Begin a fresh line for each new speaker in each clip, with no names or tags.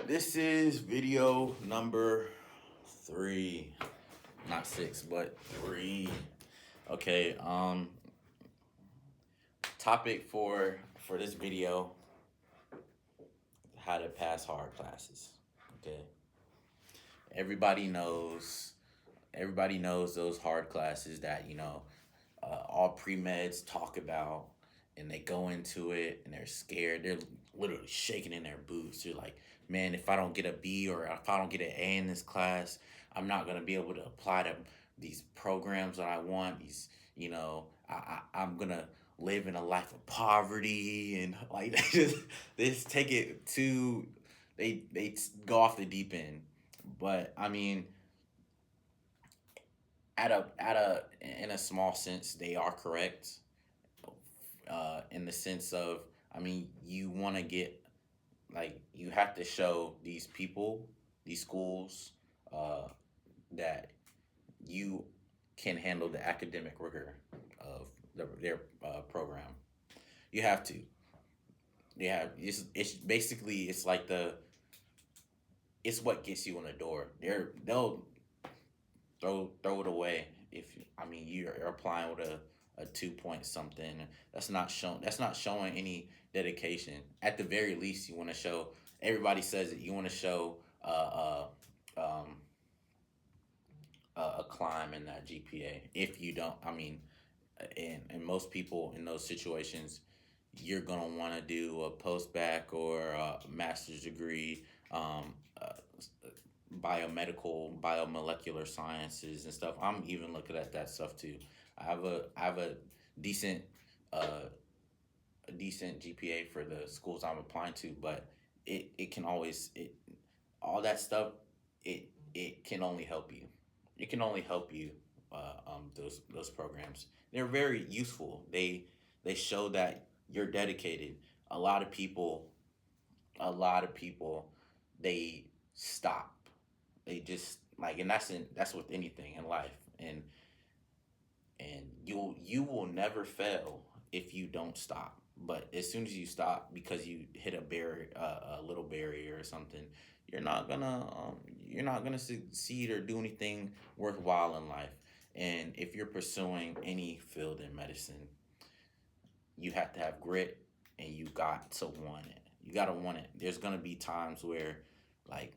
This is video number 3, not 6, but 3. Okay, topic for this video: how to pass hard classes. Okay, everybody knows everybody knows those hard classes that all pre-meds talk about, and they go into it and they're scared. They're literally shaking in their boots. They're like, man, if I don't get a B or if I don't get an A in this class, I'm not going to be able to apply to these programs that I want. I'm going to live in a life of poverty. And like, they just take it to, they go off the deep end. But I mean, in a small sense, they are correct. In the sense of, I mean, you want to get, like, you have to show these people, these schools, uh, that you can handle the academic rigor of their program. You have to. It's basically, it's like it's what gets you in the door. They'll throw it away if, I mean, you're applying with a 2 point something. That's not showing any dedication. At the very least, you want to show. Everybody says that you want to show um, a climb in that GPA. If you don't, I mean, and most people in those situations, you're gonna want to do a post bac or a master's degree, uh, biomolecular sciences and stuff. I'm even looking at that stuff too. I have a decent uh a decent GPA for the schools I'm applying to, but it can always it all that stuff, it can only help you. It can only help you. Those programs, they're very useful. They show that you're dedicated. A lot of people, a lot of people, they stop. They just like, and that's with anything in life. And you will never fail if you don't stop. But as soon as you stop because you hit a barrier, a little barrier or something, you're not gonna you're not gonna succeed or do anything worthwhile in life. And if you're pursuing any field in medicine, you have to have grit, and you got to want it. You got to want it. There's gonna be times where, like,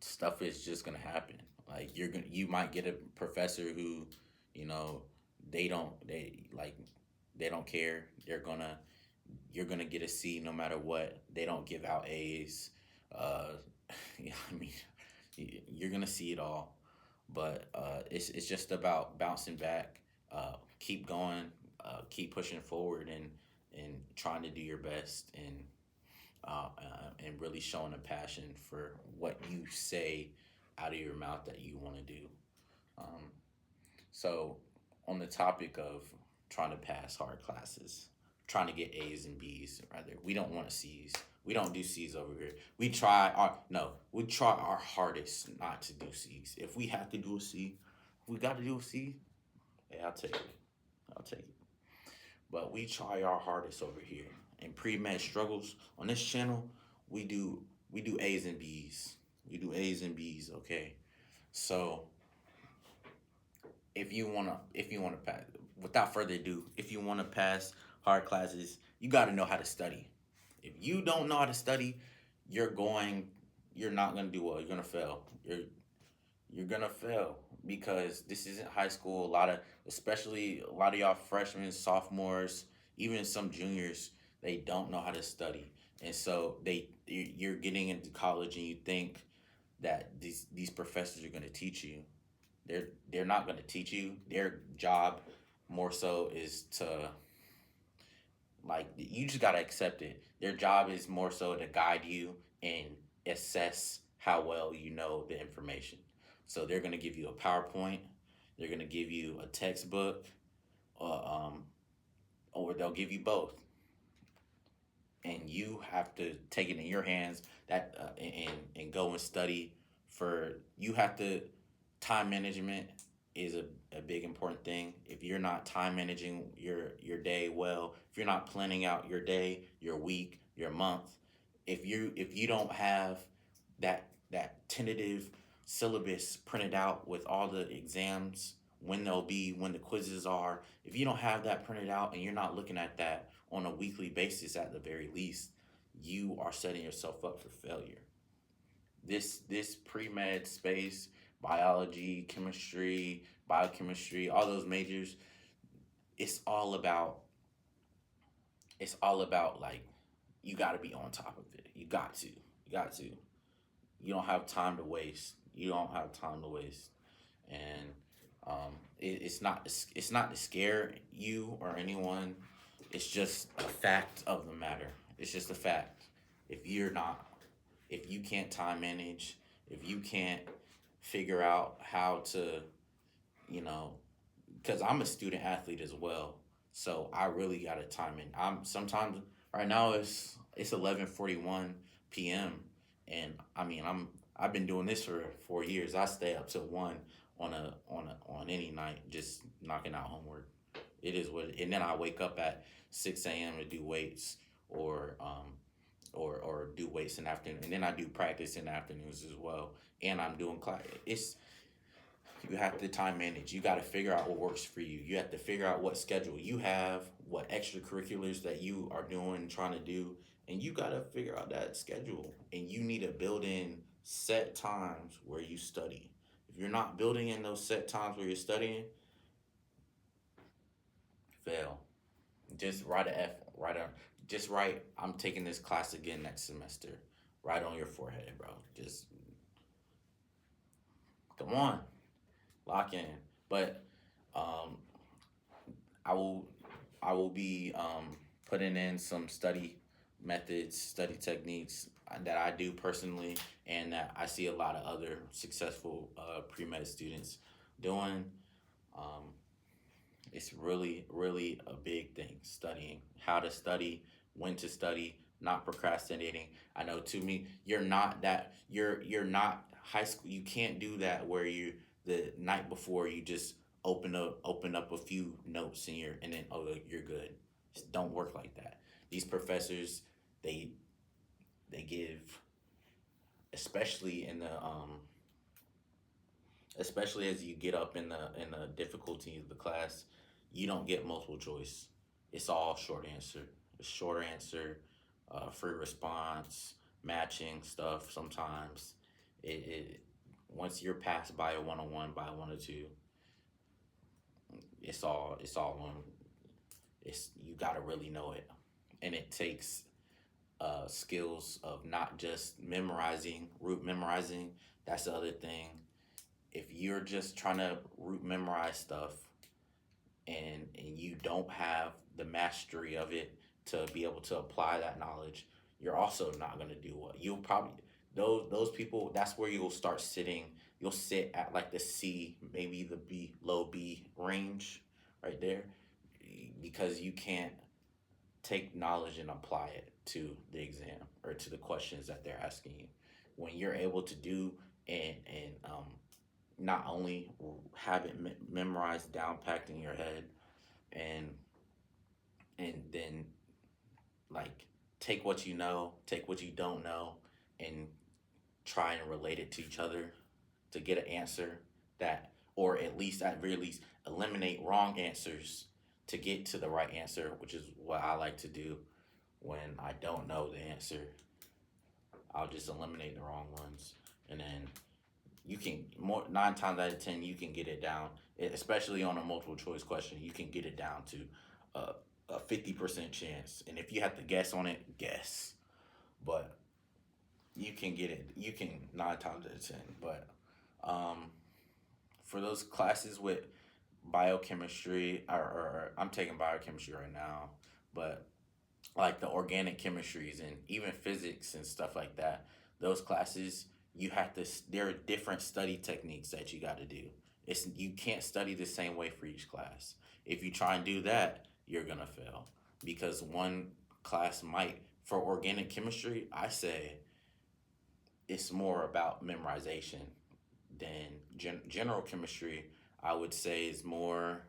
stuff is just gonna happen. Like, you might get a professor who, you know, they don't care. You're gonna get a C no matter what. They don't give out A's. Uh, yeah, I mean, you're gonna see it all. But it's just about bouncing back. Keep going. Keep pushing forward, and trying to do your best, and really showing a passion for what you say out of your mouth that you want to do. Um, so, on the topic of trying to pass hard classes, trying to get A's and B's, rather, we don't want C's. We don't do C's over here. We try our hardest not to do C's. If we have to do a C, if we got to do a C, hey, I'll take it. I'll take it. But we try our hardest over here. In Pre-Med Struggles on this channel, we do A's and B's. We do A's and B's, okay? So if you wanna pass, without further ado, if you wanna pass hard classes, you gotta know how to study. If you don't know how to study, you're not gonna do well. You're gonna fail. You're gonna fail because this isn't high school. Especially a lot of y'all freshmen, sophomores, even some juniors, they don't know how to study, and so you're getting into college and you think that these professors are gonna teach you. They're not gonna teach you. Their job more so is to, like, you just gotta accept it. Their job is more so to guide you and assess how well you know the information. So they're gonna give you a PowerPoint, they're gonna give you a textbook, uh, um, or they'll give you both, and you have to take it in your hands and go and study. For you have to Time management is a big important thing. If you're not time managing your day well, if you're not planning out your day, your week, your month, If you don't have that tentative syllabus printed out with all the exams, when they'll be, when the quizzes are, if you don't have that printed out and you're not looking at that on a weekly basis at the very least, you are setting yourself up for failure. This pre-med space, biology, chemistry, biochemistry, all those majors, it's all about like, you got to be on top of it. You got to. You don't have time to waste. You don't have time to waste. And it's not to scare you or anyone. It's just a fact of the matter. It's just a fact. If you're not, if you can't time manage, if you can't figure out how to, you know, because I'm a student athlete as well, so I really got to time in. I'm sometimes right now it's 11:41 p.m. and I mean I've been doing this for 4 years. I stay up till one on any night, just knocking out homework. It is what, and then I wake up at 6 a.m. to do weights or or do weights in the afternoon, and then I do practice in the afternoons as well. And I'm doing class. It's, you have to time manage. You got to figure out what works for you. You have to figure out what schedule you have, what extracurriculars that you are doing, trying to do, and you got to figure out that schedule. And you need to build in set times where you study. If you're not building in those set times where you're studying, fail. Just write a F, write a, just write, I'm taking this class again next semester. Right on your forehead, bro. Just come on, lock in. But um, I will I will be putting in some study methods, study techniques that I do personally, and that I see a lot of other successful pre med students doing. Um, it's really, really a big thing. Studying, how to study, when to study, not procrastinating. I know, to me, you're not high school. You can't do that where you, the night before, you just open up a few notes in your, and then, oh, you're good. Just don't work like that. These professors, they they give, especially in the especially as you get up in the difficulty of the class, you don't get multiple choice. It's all short answer. It's short answer, free response, matching stuff. Sometimes it once you're passed by a 101, by a 102, it's all on. It's, you got to really know it, and it takes skills of not just memorizing, root memorizing. That's the other thing. If you're just trying to root memorize stuff, and you don't have the mastery of it to be able to apply that knowledge, you're also not going to do well. You'll probably, those people, that's where you'll start sitting. You'll sit at like the C, maybe the B, low B range, right there, because you can't take knowledge and apply it to the exam or to the questions that they're asking you. When you're able to do, and not only have it memorized, down packed in your head, and then, like, take what you know, take what you don't know, and try and relate it to each other to get an answer that, or at least, at very least, eliminate wrong answers to get to the right answer, which is what I like to do. When I don't know the answer, I'll just eliminate the wrong ones, and then you can, more, 9 times out of 10 you can get it down, especially on a multiple choice question. You can get it down to a 50% chance, and if you have to guess on it, guess. But you can get it. You can, 9 times out of 10. But for those classes with biochemistry, or I'm taking biochemistry right now, but like the organic chemistries and even physics and stuff like that, those classes, you have to, there are different study techniques that you got to do. It's, you can't study the same way for each class. If you try and do that, you're gonna fail, because one class might, for organic chemistry, I say it's more about memorization than general chemistry. I would say is more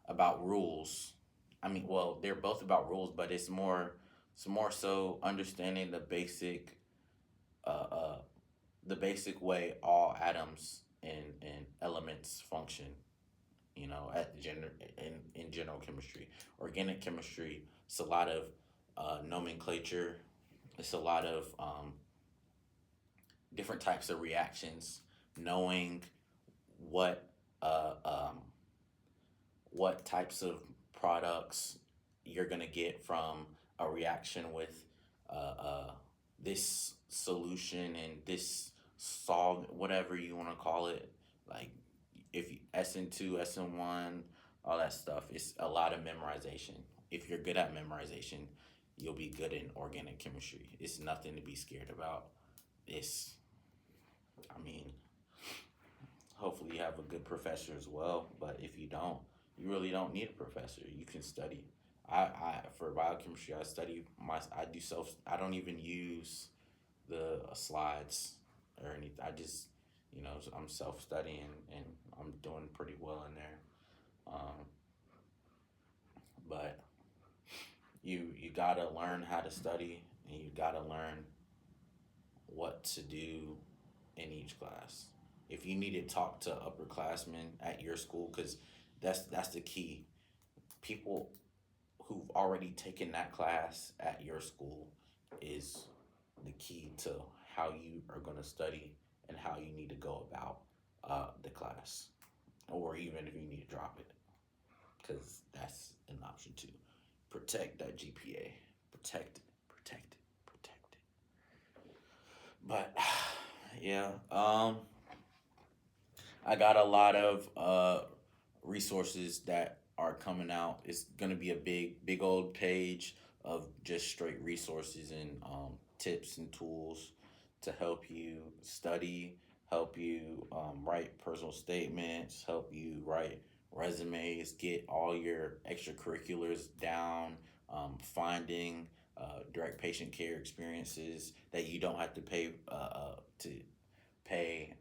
about rules. I mean, well, they're both about rules, but it's more It's more so understanding uh, uh, the basic way all atoms and elements function. You know, in general chemistry, organic chemistry. It's a lot of nomenclature. It's a lot of different types of reactions. Knowing what uh, um, what types of products you're gonna get from a reaction with this solution and this solve, whatever you want to call it. Like if you, SN2, SN1, all that stuff. It's a lot of memorization. If you're good at memorization, you'll be good in organic chemistry. It's nothing to be scared about. It's, I mean, hopefully you have a good professor as well. But if you don't, you really don't need a professor. You can study. I for biochemistry, I do self. I don't even use the slides or anything. I just, I'm self studying and I'm doing pretty well in there. Um, but you gotta learn how to study and you gotta learn what to do in each class. If you need to talk to upperclassmen at your school, because that's the key. People who've already taken that class at your school is the key to how you are going to study and how you need to go about the class, or even if you need to drop it, because that's an option too. Protect that GPA. Protect it. Protect it. Protect it. But yeah, I got a lot of resources that are coming out. It's gonna be a big old page of just straight resources and tips and tools to help you study, help you write personal statements, help you write resumes, get all your extracurriculars down, finding direct patient care experiences that you don't have to to pay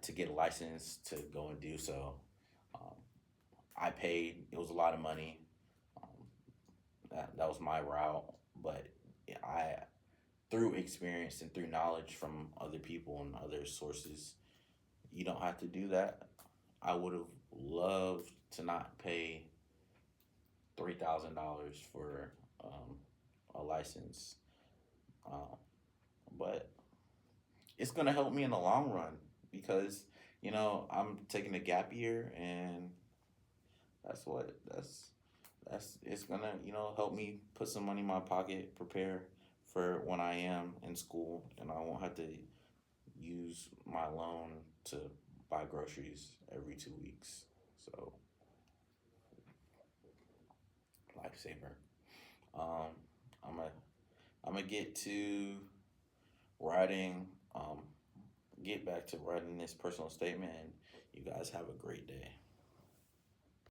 to get a license to go and do so. Um, I paid. It was a lot of money. Um, that was my route, but I through experience and through knowledge from other people and other sources, you don't have to do that. I would have loved to not pay $3,000 for a license, um, but it's gonna help me in the long run because I'm taking a gap year and that's what that's it's gonna help me put some money in my pocket, prepare for when I am in school and I won't have to use my loan to buy groceries every 2 weeks. So lifesaver. Um, I'm gonna I'm gonna writing. Get back to writing this personal statement, and you guys have a great day.